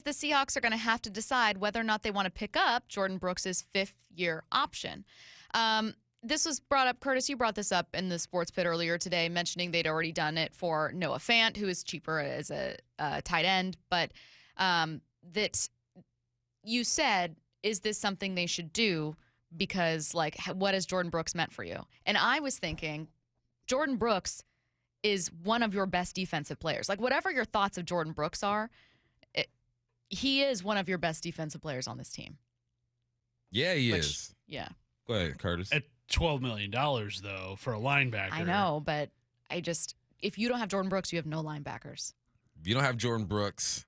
the Seahawks are going to have to decide whether or not they want to pick up Jordyn Brooks' fifth-year option. This was brought up, Curtis, you brought this up in the Sports Pit earlier today, mentioning they'd already done it for Noah Fant, who is cheaper as a tight end. But that you said, is this something they should do? Because, like, what has Jordyn Brooks meant for you? And I was thinking, Jordyn Brooks is one of your best defensive players. Like, whatever your thoughts of Jordyn Brooks are, he is one of your best defensive players on this team. Yeah, he is. Yeah. Go ahead, Curtis. At $12 million, though, for a linebacker. I know, but if you don't have Jordyn Brooks, you have no linebackers. If you don't have Jordyn Brooks,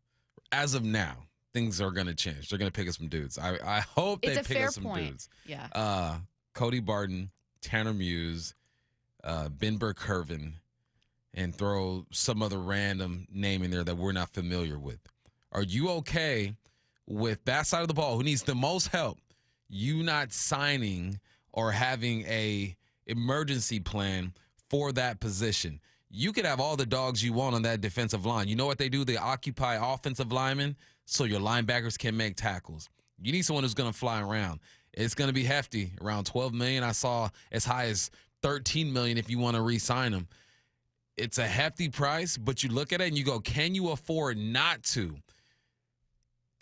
as of now, things are going to change. They're going to pick up some dudes. I hope they pick up some dudes. Yeah. Cody Barton, Tanner Muse, Ben Burke-Kirven, and throw some other random name in there that we're not familiar with. Are you okay with that side of the ball, who needs the most help, you not signing or having a emergency plan for that position? You could have all the dogs you want on that defensive line. You know what they do? They occupy offensive linemen so your linebackers can make tackles. You need someone who's going to fly around. It's going to be hefty, around $12 million. I saw as high as $13 million if you want to re-sign him. It's a hefty price, but you look at it and you go, can you afford not to?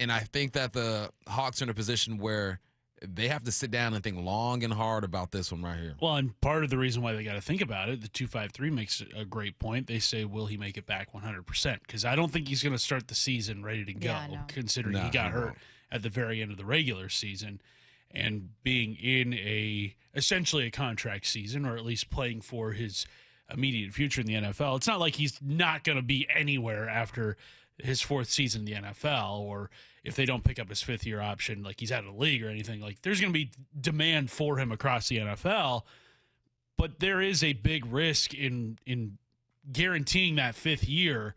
And I think that the Hawks are in a position where they have to sit down and think long and hard about this one right here. Well, and part of the reason why they got to think about it, the 253 makes a great point. They say, will he make it back 100%? Because I don't think he's going to start the season ready to go, considering he got hurt at the very end of the regular season. And being in essentially a contract season, or at least playing for his immediate future in the NFL, it's not like he's not going to be anywhere after his fourth season in the NFL, or if they don't pick up his fifth-year option, like he's out of the league or anything. Like, there's going to be demand for him across the NFL, but there is a big risk in guaranteeing that fifth year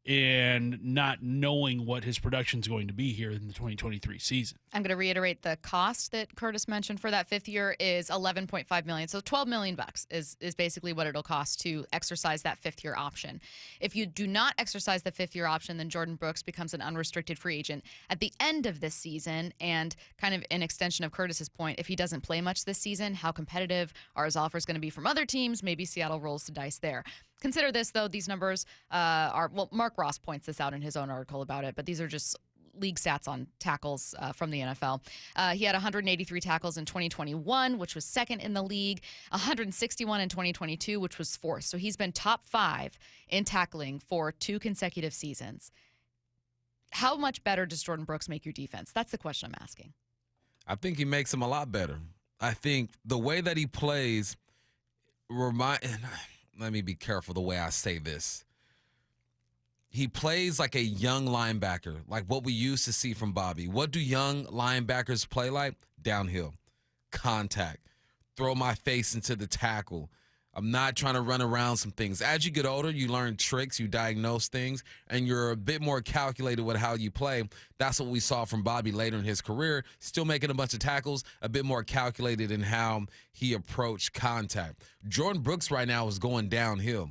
and not knowing what his production is going to be here in the 2023 season. I'm going to reiterate the cost that Curtis mentioned for that fifth year is $11.5 million. So $12 million is basically what it'll cost to exercise that fifth year option. If you do not exercise the fifth year option, then Jordyn Brooks becomes an unrestricted free agent at the end of this season. And kind of an extension of Curtis's point, if he doesn't play much this season, how competitive are his offers going to be from other teams? Maybe Seattle rolls the dice there. Consider this, though. These numbers Mark Ross points this out in his own article about it, but these are just league stats on tackles from the NFL. He had 183 tackles in 2021, which was second in the league, 161 in 2022, which was fourth. So he's been top 5 in tackling for 2 consecutive seasons. How much better does Jordyn Brooks make your defense? That's the question I'm asking. I think he makes him a lot better. I think the way that he plays let me be careful the way I say this. He plays like a young linebacker, like what we used to see from Bobby. What do young linebackers play like? Downhill, contact, throw my face into the tackle. I'm not trying to run around some things. As you get older, you learn tricks, you diagnose things, and you're a bit more calculated with how you play. That's what we saw from Bobby later in his career. Still making a bunch of tackles, a bit more calculated in how he approached contact. Jordyn Brooks right now is going downhill.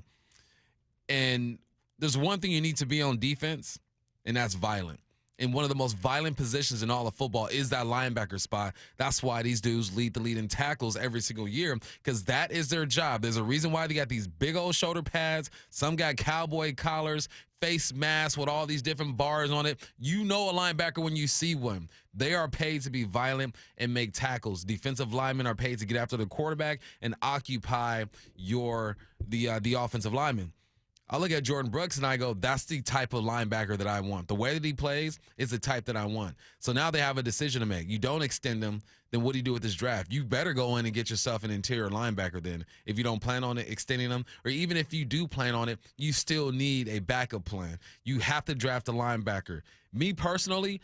And there's one thing you need to be on defense, and that's violent. And one of the most violent positions in all of football is that linebacker spot. That's why these dudes lead the lead in tackles every single year, because that is their job. There's a reason why they got these big old shoulder pads. Some got cowboy collars, face masks with all these different bars on it. You know a linebacker when you see one. They are paid to be violent and make tackles. Defensive linemen are paid to get after the quarterback and occupy the offensive lineman. I look at Jordyn Brooks and I go, that's the type of linebacker that I want. The way that he plays is the type that I want. So now they have a decision to make. You don't extend him, then what do you do with this draft? You better go in and get yourself an interior linebacker then. If you don't plan on it, extending them, or even if you do plan on it, you still need a backup plan. You have to draft a linebacker. Me personally,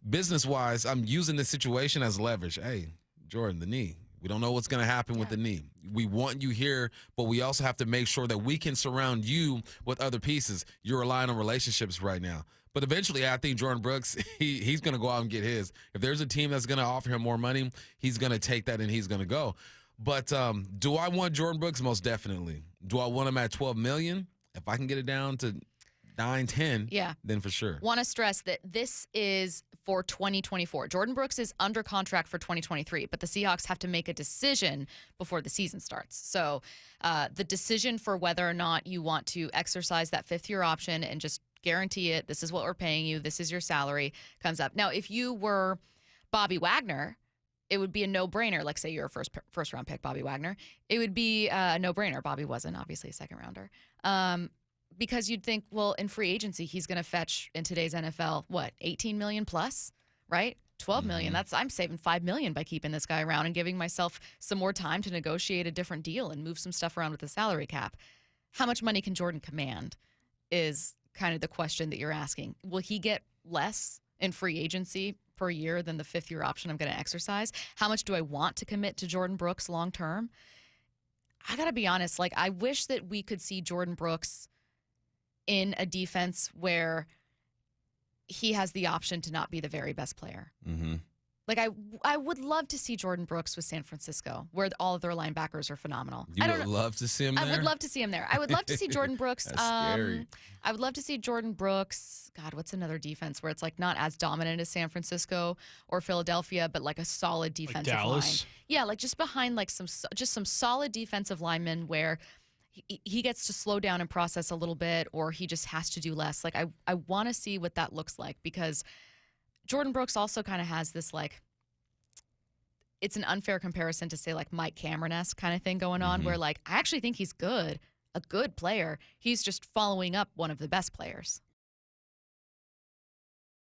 business-wise, I'm using this situation as leverage. Hey, Jordan, the knee. We don't know what's going to happen with the knee. We want you here, but we also have to make sure that we can surround you with other pieces. You're relying on relationships right now. But eventually, I think Jordyn Brooks, he's going to go out and get his. If there's a team that's going to offer him more money, he's going to take that and he's going to go. But do I want Jordyn Brooks? Most definitely. Do I want him at $12 million? If I can get it down to 9, 10, yeah, then for sure. Want to stress that this is for 2024. Jordyn Brooks is under contract for 2023, but the Seahawks have to make a decision before the season starts. So the decision for whether or not you want to exercise that fifth-year option and just guarantee it, this is what we're paying you, this is your salary, comes up. Now, if you were Bobby Wagner, it would be a no-brainer. Like, say you're a first-round pick, Bobby Wagner. It would be a no-brainer. Bobby wasn't, obviously, a second-rounder. Because you'd think, well, in free agency, he's going to fetch in today's NFL, what, 18 million plus, right? 12 million. I'm saving $5 million by keeping this guy around and giving myself some more time to negotiate a different deal and move some stuff around with the salary cap. How much money can Jordyn command is kind of the question that you're asking. Will he get less in free agency per year than the fifth-year option I'm going to exercise? How much do I want to commit to Jordyn Brooks long-term? I got to be honest. Like, I wish that we could see Jordyn Brooks in a defense where he has the option to not be the very best player. Mm-hmm. Like, I would love to see Jordyn Brooks with San Francisco, where all of their linebackers are phenomenal. You would love to see him there? I would love to see him there. I would love to see Jordyn Brooks. That's scary. I would love to see Jordyn Brooks. God, what's another defense where it's like not as dominant as San Francisco or Philadelphia, but like a solid defensive line? Yeah, like just behind like some solid defensive linemen where he gets to slow down and process a little bit, or he just has to do less. Like, I want to see what that looks like, because Jordyn Brooks also kind of has this, like, it's an unfair comparison to say like Mike Cameron-esque kind of thing going on, where like I actually think he's good, a good player. He's just following up one of the best players.